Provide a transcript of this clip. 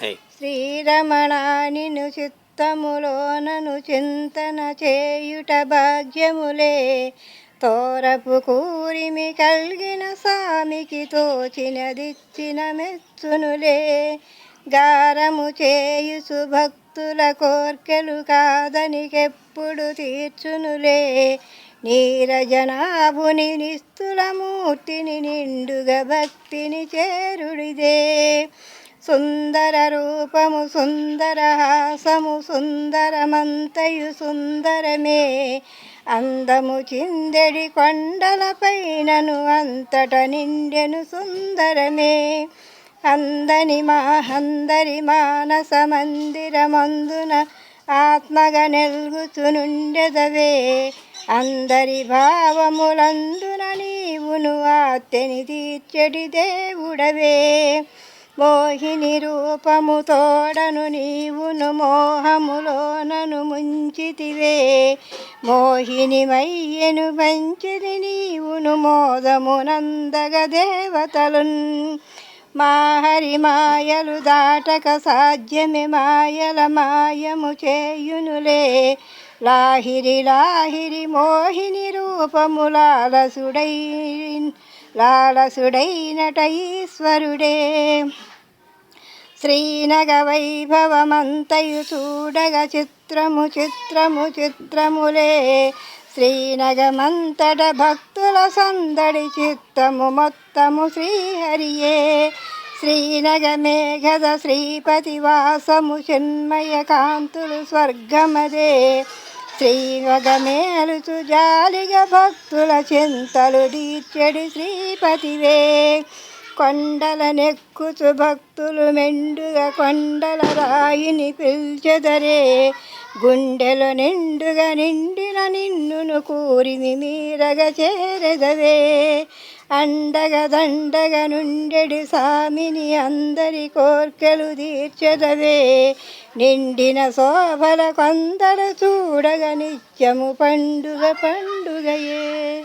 శ్రీరమణ నిను చిత్తములోనను చింతన చేయుట భాగ్యములే. తోరపు కూరిమి కల్గిన సామికి తోచినదిచ్చిన మెచ్చునులే. గారము చేయుసు భక్తుల కోర్కెలు కాదనికెప్పుడు తీర్చునులే. నీరజనాభుని నిస్తుల మూర్తిని నిండుగా భక్తిని చేరుడిదే. సుందర రూపము సుందర హాసము సుందరమంతయు సుందరమే. అందము చిందెడి కొండలపైనను అంతట నిండెను సుందరమే. అందరి మానస మందిరమందున ఆత్మగా నెల్గుచునుండెదవే. అందరి భావములందున నీవును ఆర్తెని తీర్చెడి దేవుడవే. మోహిని రూపము తోడను నీవును మోహములోనను ముంచితివే. మోహిని మయ్యను పంచిది నీవును మోదమునందగ దేవతలున్. మాహరి మాయలు దాటక సాధ్యమే మాయల మాయము చేయునులే. లాహిరి లాహిరి మోహిని రూపము లాలసుడైనట ఈశ్వరుడే. శ్రీనగ వైభవమంతయు చూడగ చిత్రము చిత్రము చిత్రములే. శ్రీనగమంతట భక్తుల సందడి చిత్తము మొత్తము శ్రీహరియే. శ్రీనగ మేఘద శ్రీపతి వాసము చిన్మయ కాంతులు స్వర్గమదే. శ్రీనగ మేలుచు జాలిగ భక్తుల చింతలు తీర్చెడి శ్రీపతివే. కొండల నెక్కుచు భక్తులు మెండుగా కొండల రాయిని పిల్చెదరే. గుండెలు నిండుగా నిండిన నిన్నును కూరిమి మీరగ చేరెదవే. అండగ దండగ నుండెడి సామిని అందరి కోర్కెలు తీర్చెదవే. నిండిన శోభల కొందరు చూడగ నిత్యము పండుగయే.